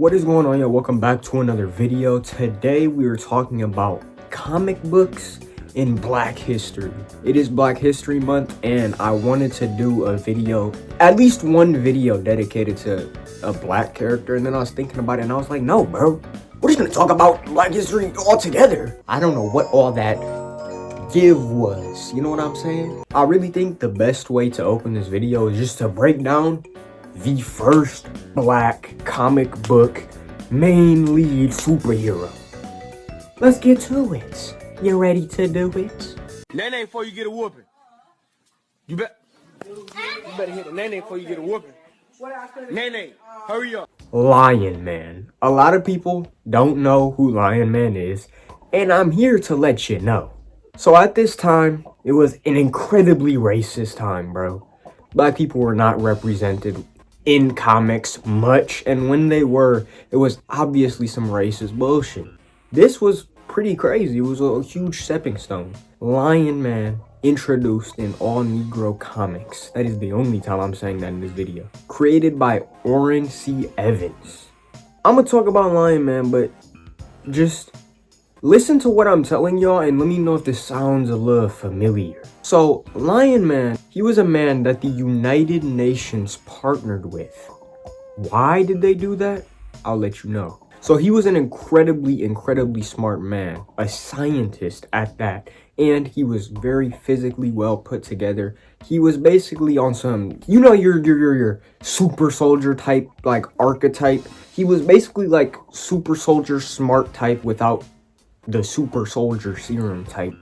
What is going on, y'all? Welcome back to another video. Today we are talking about comic books in Black history. It is Black History Month and I wanted to do a video, at least one video dedicated to a black character, and then I was thinking about it and I was like, no bro, we're just gonna talk about Black history altogether. I don't know what all that give was, you know what I'm saying? I really think the best way to open this video is just to break down the first black comic book main lead superhero. Let's get to it. You ready to do it? Nay before you get a whooping. You better hit the nay before you get a whooping. Nay, hurry up. Lion Man. A lot of people don't know who Lion Man is, and I'm here to let you know. So at this time, it was an incredibly racist time, bro. Black people were not represented in comics much, and when they were, it was obviously some racist bullshit. This was pretty crazy. It was a huge stepping stone. Lion Man introduced in all Negro comics. That is the only time I'm saying that in this video. Created by Orrin C. Evans. I'm gonna talk about Lion Man, but just listen to what I'm telling y'all and let me know if this sounds a little familiar. So, Lion Man, he was a man that the United Nations partnered with. Why did they do that? I'll let you know. So he was an incredibly smart man, a scientist at that, and he was very physically well put together. He was basically on some, you know, your super soldier type, like archetype. He was basically like super soldier smart type without the super soldier serum type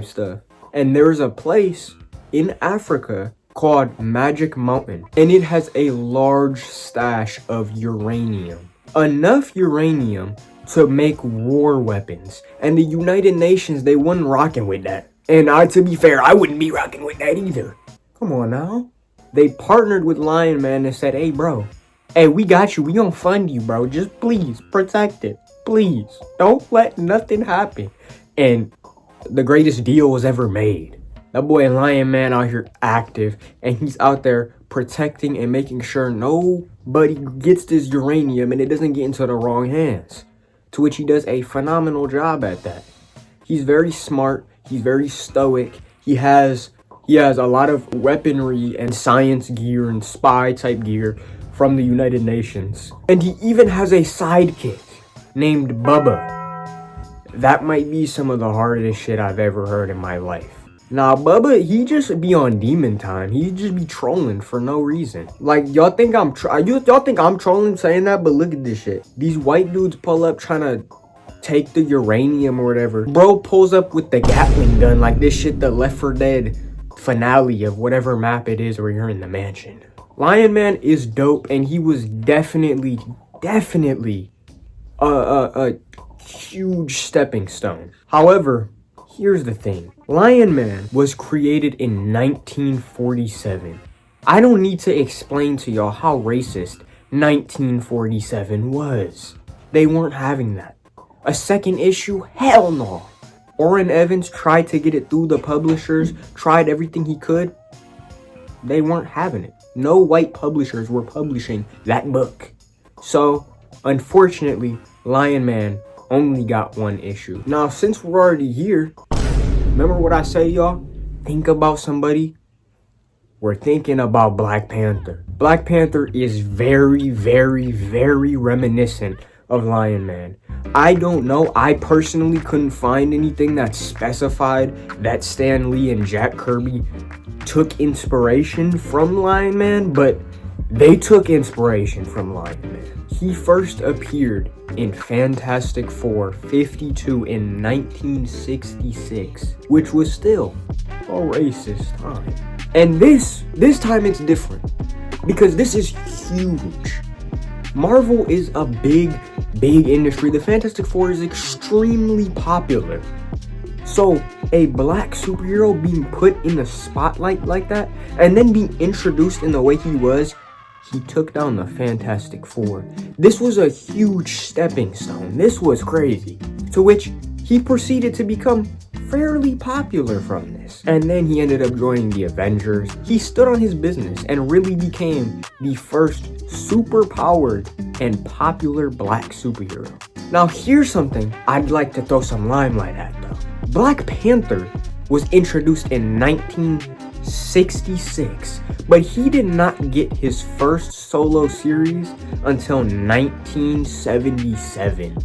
stuff. And there's a place in Africa called Magic Mountain, and it has a large stash of uranium. Enough uranium to make war weapons. And the United Nations, they wasn't rocking with that. And to be fair, I wouldn't be rocking with that either. Come on now. They partnered with Lion Man and said, hey bro, hey, we got you. We gonna fund you, bro. Just please protect it. Please. Don't let nothing happen. And the greatest deal was ever made. That boy Lion Man out here active, and he's out there protecting and making sure nobody gets this uranium and it doesn't get into the wrong hands. To which he does a phenomenal job at that. He's very smart, he's very stoic, he has a lot of weaponry and science gear and spy type gear from the United Nations. And he even has a sidekick named Bubba. That might be some of the hardest shit I've ever heard in my life. Nah, Bubba, he just be on demon time. He just be trolling for no reason. Like, y'all think I'm trolling saying that, but look at this shit. These white dudes pull up trying to take the uranium or whatever. Bro pulls up with the Gatling gun like this shit the Left 4 Dead finale of whatever map it is where you're in the mansion. Lion Man is dope, and he was definitely a huge stepping stone. However, here's the thing. Lion Man was created in 1947. I don't need to explain to y'all how racist 1947 was. They weren't having that. A second issue? Hell no. Orrin Evans tried to get it through the publishers, tried everything he could. They weren't having it. No white publishers were publishing that book. So, unfortunately, Lion Man only got one issue. Now, since we're already here, remember what I say, y'all? Think about somebody. We're thinking about Black Panther. Black Panther is very reminiscent of Lion Man. I don't know. I personally couldn't find anything that specified that Stan Lee and Jack Kirby took inspiration from Lion Man, but they took inspiration from Lion Man. He first appeared in Fantastic Four 52 in 1966, which was still a racist time. And this time it's different, because this is huge. Marvel is a big industry. The Fantastic Four is extremely popular. So a black superhero being put in the spotlight like that, and then being introduced in the way he was, he took down the Fantastic Four. This was a huge stepping stone. This was crazy. To which he proceeded to become fairly popular from this. And then he ended up joining the Avengers. He stood on his business and really became the first super powered and popular black superhero. Now here's something I'd like to throw some limelight at though. Black Panther was introduced in 1966, but he did not get his first solo series until 1977.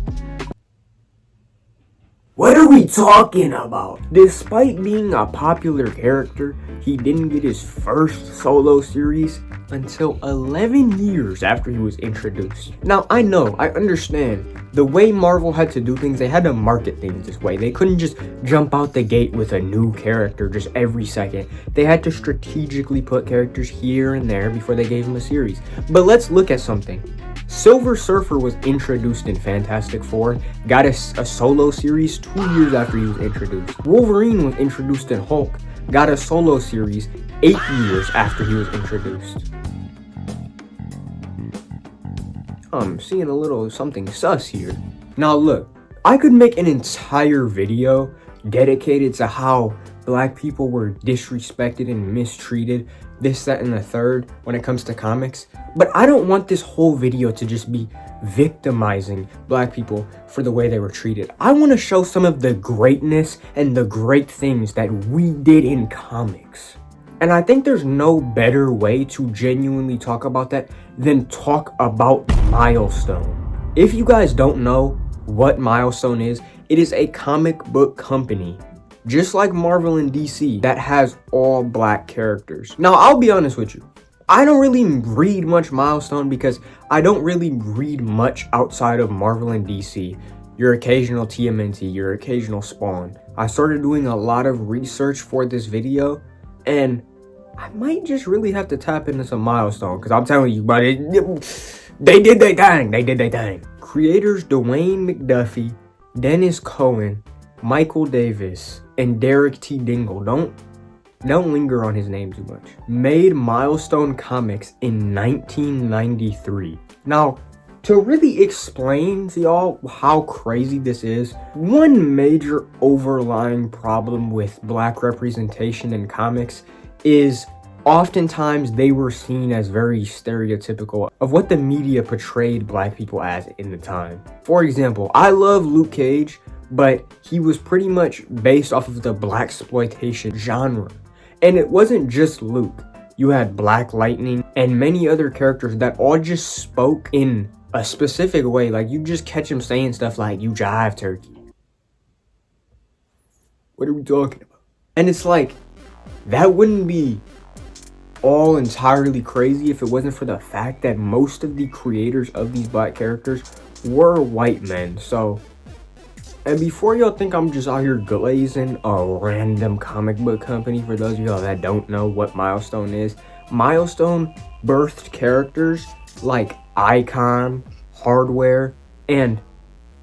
What are we talking about? Despite being a popular character, he didn't get his first solo series until 11 years after he was introduced. Now, I understand. The way Marvel had to do things, they had to market things this way. They couldn't just jump out the gate with a new character just every second. They had to strategically put characters here and there before they gave him a series. But let's look at something. Silver Surfer was introduced in Fantastic Four, got a solo series 2 years after he was introduced. Wolverine was introduced in Hulk, got a solo series 8 years after he was introduced. I'm seeing a little something sus here. Now look, I could make an entire video dedicated to how black people were disrespected and mistreated, this, that, and the third when it comes to comics. But I don't want this whole video to just be victimizing black people for the way they were treated. I want to show some of the greatness and the great things that we did in comics. And I think there's no better way to genuinely talk about that than talk about Milestone. If you guys don't know what Milestone is, it is a comic book company, just like Marvel and DC, that has all black characters. Now, I'll be honest with you. I don't really read much Milestone because I don't really read much outside of Marvel and DC. Your occasional TMNT, your occasional Spawn. I started doing a lot of research for this video, and I might just really have to tap into some Milestone, because I'm telling you, buddy, they did their thing. They did their thing. Creators Dwayne McDuffie, Dennis Cohen, Michael Davis, and Derek T. Dingle, don't linger on his name too much, made Milestone Comics in 1993. Now, to really explain to y'all how crazy this is, one major overlying problem with black representation in comics is oftentimes they were seen as very stereotypical of what the media portrayed black people as in the time. For example, I love Luke Cage, but he was pretty much based off of the blaxploitation genre. And it wasn't just Luke. You had Black Lightning and many other characters that all just spoke in a specific way. Like, you just catch him saying stuff like, "You jive, turkey." What are we talking about? And it's like, that wouldn't be all entirely crazy if it wasn't for the fact that most of the creators of these black characters were white men. So, and before y'all think I'm just out here glazing a random comic book company, for those of y'all that don't know what Milestone is, Milestone birthed characters like Icon, Hardware, and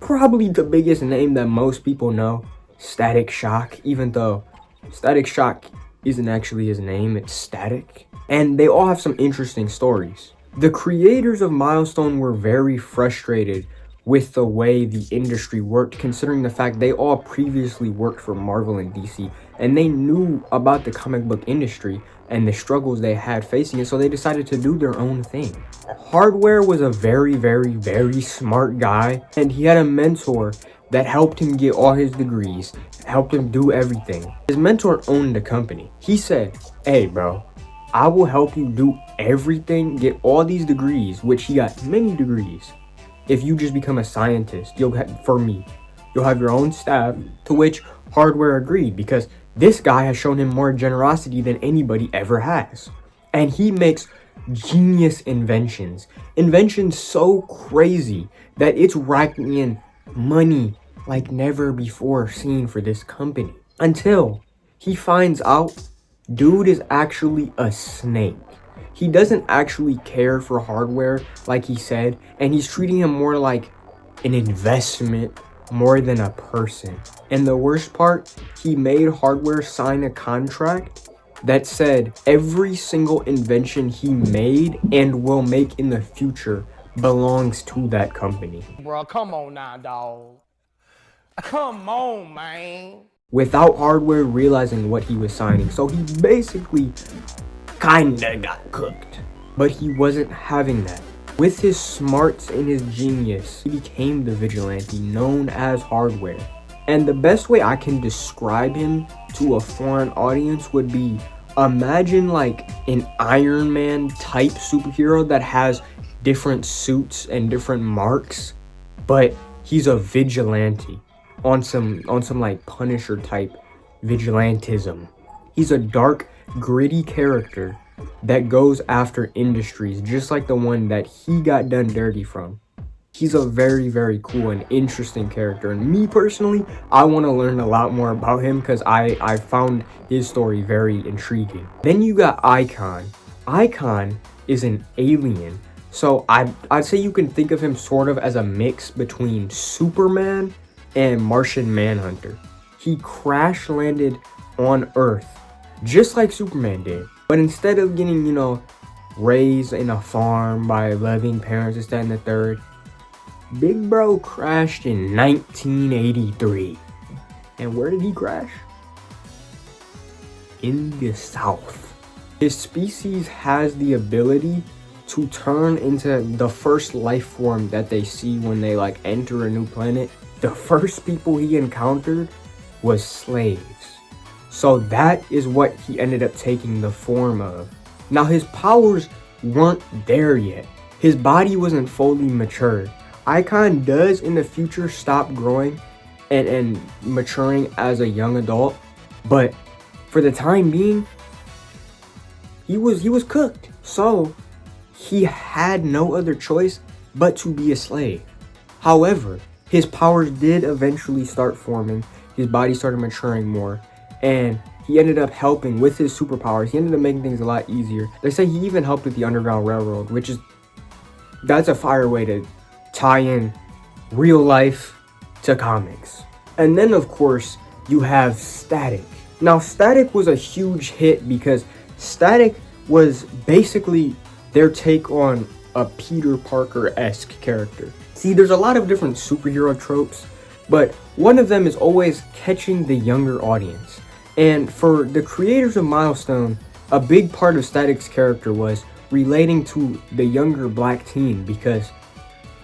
probably the biggest name that most people know, Static Shock, even though Static Shock isn't actually his name, it's Static. And they all have some interesting stories. The creators of Milestone were very frustrated with the way the industry worked, considering the fact they all previously worked for Marvel and DC, and they knew about the comic book industry and the struggles they had facing it, so they decided to do their own thing. Hardware was a very, very, very smart guy, and he had a mentor that helped him get all his degrees, helped him do everything. His mentor owned the company. He said, "Hey bro, I will help you do everything, get all these degrees," which he got many degrees. "If you just become a scientist, you'll have your own staff," to which Hardware agreed, because this guy has shown him more generosity than anybody ever has. And he makes genius inventions so crazy that it's racking in money like never before seen for this company. Until he finds out dude is actually a snake. He doesn't actually care for Hardware like he said, and he's treating him more like an investment more than a person. And the worst part, he made Hardware sign a contract that said every single invention he made and will make in the future belongs to that company. Bro, come on now, dog. Come on, man. without Hardware realizing what he was signing. So he basically kinda got cooked. But he wasn't having that. With his smarts and his genius, he became the vigilante known as Hardware. And the best way I can describe him to a foreign audience would be, imagine like an Iron Man type superhero that has different suits and different marks, but he's a vigilante on some like Punisher type vigilantism. He's a dark, gritty character that goes after industries just like the one that he got done dirty from. He's a very, very cool and interesting character, and me personally, I want to learn a lot more about him because I found his story very intriguing. Then you got Icon. Icon is an alien, so I'd say you can think of him sort of as a mix between Superman and Martian Manhunter. He crash landed on Earth just like Superman did, but instead of getting, you know, raised in a farm by loving parents, this, that, and the third, Big Bro crashed in 1983. And where did he crash? In the South. His species has the ability to turn into the first life form that they see when they like enter a new planet. The first people he encountered was slaves. So that is what he ended up taking the form of. Now his powers weren't there yet. His body wasn't fully matured. Icon does in the future stop growing and maturing as a young adult, but for the time being, he was cooked. So he had no other choice but to be a slave. However, his powers did eventually start forming. His body started maturing more, and he ended up helping with his superpowers. He ended up making things a lot easier. They say he even helped with the Underground Railroad, which is, that's a fire way to tie in real life to comics. And then of course you have Static. Now Static was a huge hit because Static was basically their take on a Peter Parker-esque character. See, there's a lot of different superhero tropes, but one of them is always catching the younger audience. And for the creators of Milestone, a big part of Static's character was relating to the younger black teen because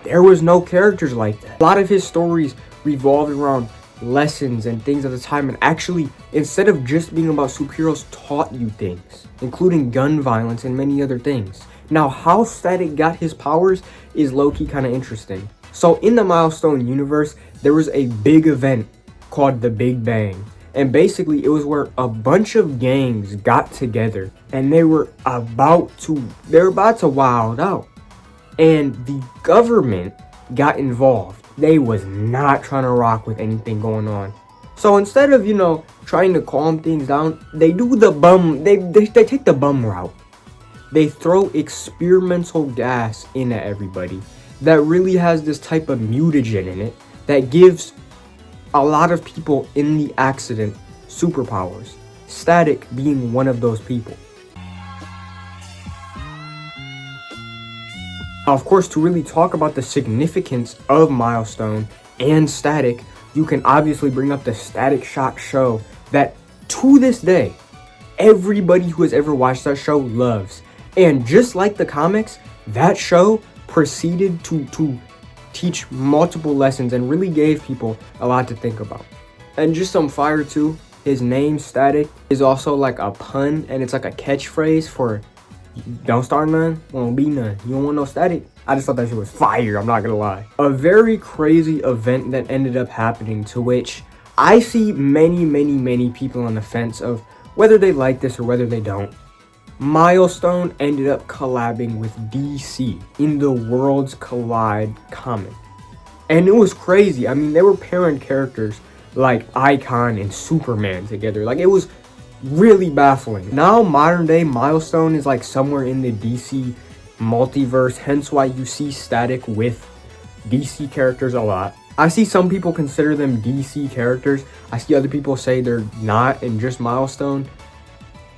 there was no characters like that. A lot of his stories revolved around lessons and things at the time, and actually, instead of just being about superheroes, taught you things, including gun violence and many other things. Now, how Static got his powers is low-key kind of interesting. So in the Milestone universe, there was a big event called the Big Bang. And basically, it was where a bunch of gangs got together and they were about to wild out. And the government got involved. They was not trying to rock with anything going on. So instead of, you know, trying to calm things down, they do the bum, they take the bum route. They throw experimental gas in at everybody that really has this type of mutagen in it that gives a lot of people in the accident superpowers. Static being one of those people. Now, of course, to really talk about the significance of Milestone and Static, you can obviously bring up the Static Shock show that, to this day, everybody who has ever watched that show loves. And just like the comics, that show proceeded to teach multiple lessons and really gave people a lot to think about. And just some fire too, his name Static is also like a pun, and it's like a catchphrase for don't start none, won't be none. You don't want no static. I just thought that shit was fire, I'm not gonna lie. A very crazy event that ended up happening, to which I see many people on the fence of whether they like this or whether they don't. Milestone ended up collabing with DC in the Worlds Collide comic. And it was crazy. I mean, they were pairing characters like Icon and Superman together. Like, it was really baffling. Now, modern day Milestone is like somewhere in the DC multiverse, hence why you see Static with DC characters a lot. I see some people consider them DC characters. I see other people say they're not and just Milestone.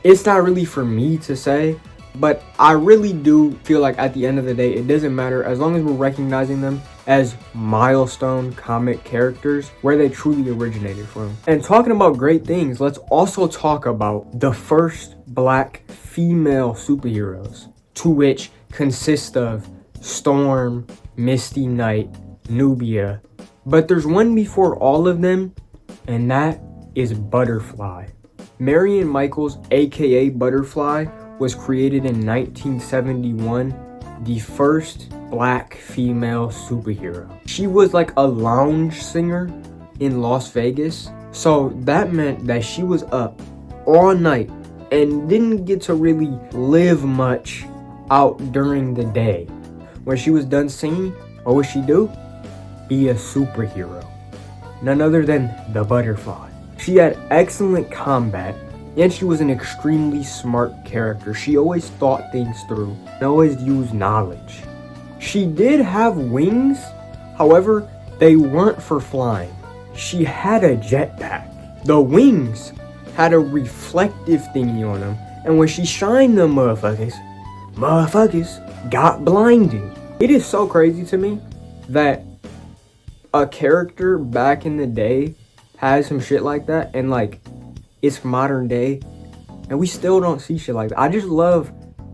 It's not really for me to say, but I really do feel like at the end of the day, it doesn't matter as long as we're recognizing them as milestone comic characters where they truly originated from. And talking about great things, let's also talk about the first black female superheroes, to which consist of Storm, Misty Knight, Nubia. But there's one before all of them, and that is Butterfly. Marion Michaels, aka Butterfly, was created in 1971, the first black female superhero. She was like a lounge singer in Las Vegas, so that meant that she was up all night and didn't get to really live much out during the day. When she was done singing, what would she do? Be a superhero. None other than the Butterfly. She had excellent combat, and she was an extremely smart character. She always thought things through and always used knowledge. She did have wings, however, they weren't for flying. She had a jetpack. The wings had a reflective thingy on them, and when she shined them motherfuckers got blinded. It is so crazy to me that a character back in the day has some shit like that, and like it's modern day and we still don't see shit like that. I just love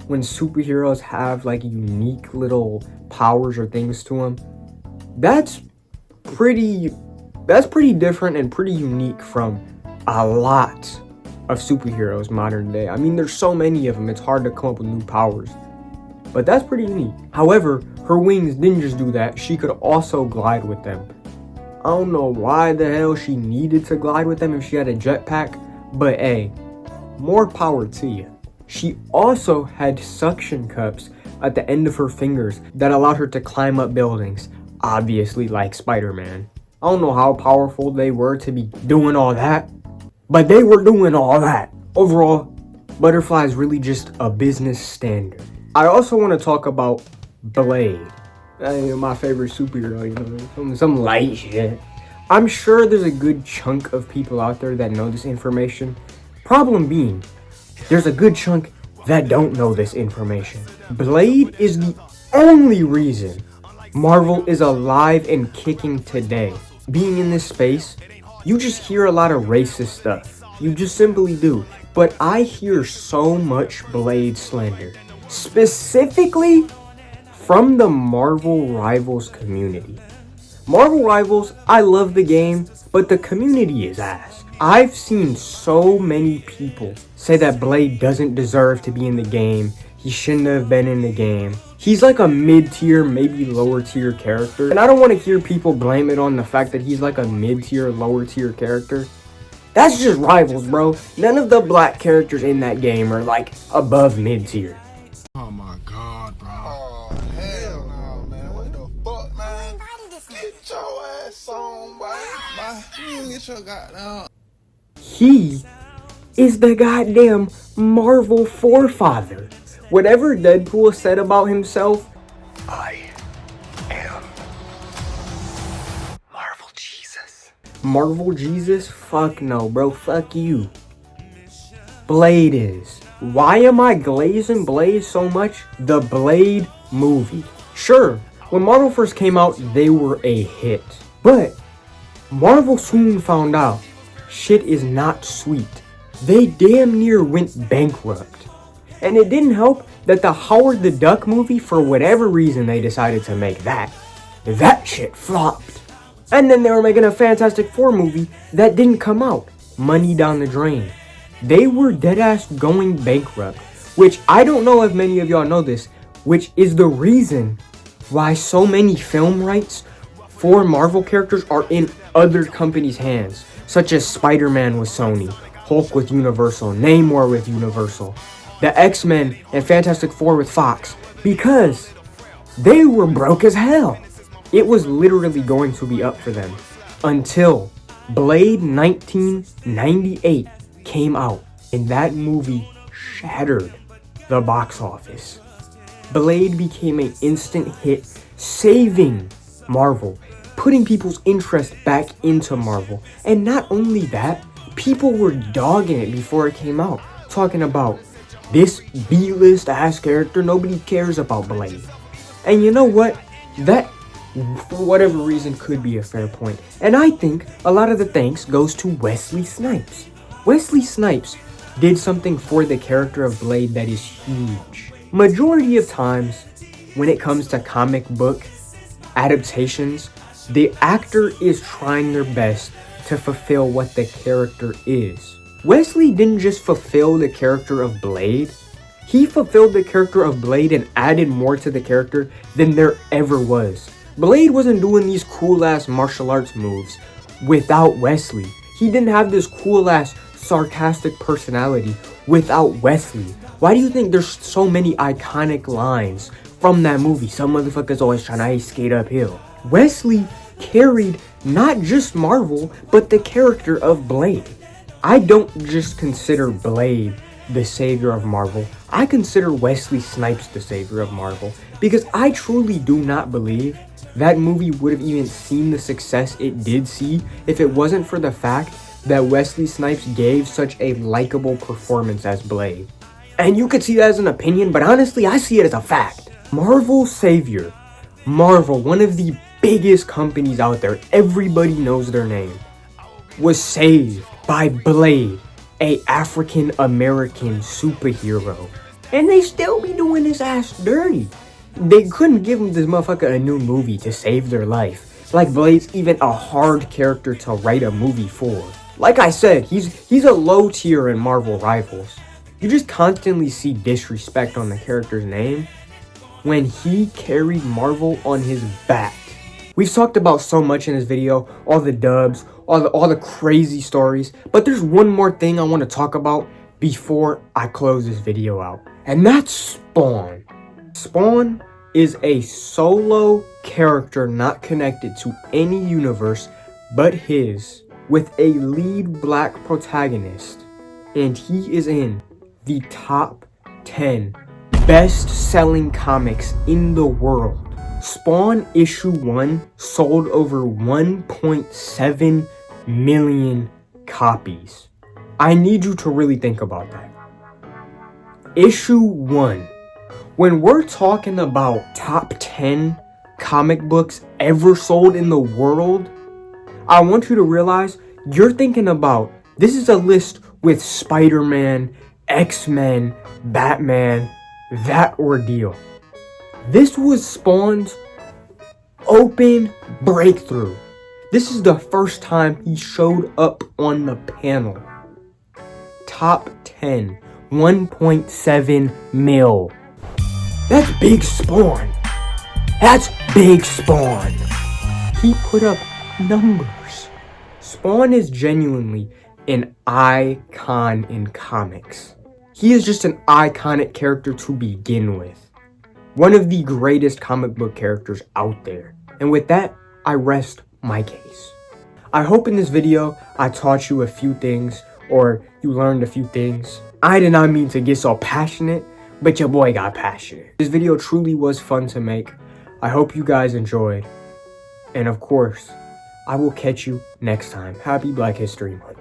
when superheroes have like unique little powers or things to them. That's pretty different and pretty unique from a lot of superheroes modern day. I mean, there's so many of them, it's hard to come up with new powers, but that's pretty unique. However, her wings didn't just do that, she could also glide with them. I don't know why the hell she needed to glide with them if she had a jetpack, but hey, more power to you. She also had suction cups at the end of her fingers that allowed her to climb up buildings, obviously like Spider-Man. I don't know how powerful they were to be doing all that, but they were doing all that. Overall, Butterfly is really just a business standard. I also want to talk about Blade. My favorite superhero, you know, some light shit. I'm sure there's a good chunk of people out there that know this information. Problem being, there's a good chunk that don't know this information. Blade is the only reason Marvel is alive and kicking today. Being in this space, you just hear a lot of racist stuff. You just simply do. But I hear so much Blade slander. Specifically from the Marvel Rivals community. Marvel Rivals, I love the game, but the community is ass. I've seen so many people say that Blade doesn't deserve to be in the game. He shouldn't have been in the game. He's like a mid-tier, maybe lower-tier character. And I don't want to hear people blame it on the fact that he's like a mid-tier, lower-tier character. That's just Rivals, bro. None of the black characters in that game are like above mid-tier. Oh my god, bro. Oh, hell no, man. What the fuck, man? Get your ass on, boy. You get your goddamn. He is the goddamn Marvel forefather. Whatever Deadpool said about himself, I am Marvel Jesus. Marvel Jesus? Fuck no, bro. Fuck you. Blade is. Why am I glazing Blade so much? The Blade movie. Sure, when Marvel first came out, they were a hit. But Marvel soon found out shit is not sweet. They damn near went bankrupt. And it didn't help that the Howard the Duck movie, for whatever reason they decided to make that shit flopped. And then they were making a Fantastic Four movie that didn't come out. Money down the drain. They were deadass going bankrupt, which I don't know if many of y'all know this, which is the reason why so many film rights for Marvel characters are in other companies' hands, such as Spider-Man with Sony, Hulk with Universal, Namor with Universal, the X-Men and Fantastic Four with Fox, because they were broke as hell. It was literally going to be up for them until Blade 1998 came out, and that movie shattered the box office. Blade became an instant hit, saving Marvel, putting people's interest back into Marvel. And not only that, people were dogging it before it came out, talking about this B-list ass character, nobody cares about Blade. And you know what? That for whatever reason, could be a fair point. And I think a lot of the thanks goes to Wesley Snipes. Wesley Snipes did something for the character of Blade that is huge. Majority of times, when it comes to comic book adaptations, the actor is trying their best to fulfill what the character is. Wesley didn't just fulfill the character of Blade, he fulfilled the character of Blade and added more to the character than there ever was. Blade wasn't doing these cool ass martial arts moves without Wesley. He didn't have this cool ass sarcastic personality without Wesley. Why do you think there's so many iconic lines from that movie? Some motherfuckers always trying to ice skate uphill. Wesley carried not just Marvel, but the character of Blade. I don't just consider Blade the savior of Marvel. I consider Wesley Snipes the savior of Marvel because I truly do not believe that movie would have even seen the success it did see if it wasn't for the fact that Wesley Snipes gave such a likable performance as Blade. And you could see that as an opinion, but honestly, I see it as a fact. Marvel's savior, Marvel, one of the biggest companies out there, everybody knows their name, was saved by Blade, a African American superhero. And they still be doing his ass dirty. They couldn't give him this motherfucker a new movie to save their life. Like Blade's even a hard character to write a movie for. Like I said, he's a low tier in Marvel Rivals. You just constantly see disrespect on the character's name when he carried Marvel on his back. We've talked about so much in this video, all the dubs, all the crazy stories, but there's one more thing I want to talk about before I close this video out, and that's Spawn. Spawn is a solo character not connected to any universe but his, with a lead black protagonist, and he is in the top 10 best-selling comics in the world. Spawn issue 1 sold over 1.7 million copies. I need you to really think about that. Issue 1. When we're talking about top 10 comic books ever sold in the world, I want you to realize you're thinking about, this is a list with Spider-Man, X-Men, Batman, that ordeal. This was Spawn's open breakthrough. This is the first time he showed up on the panel. Top 10, 1.7 mil. That's big Spawn. That's big Spawn. He put up numbers. Spawn is genuinely an icon in comics. He is just an iconic character to begin with. One of the greatest comic book characters out there. And with that, I rest my case. I hope in this video I taught you a few things, or you learned a few things. I did not mean to get so passionate, but your boy got passionate. This video truly was fun to make. I hope you guys enjoyed. And of course, I will catch you next time. Happy Black History Month.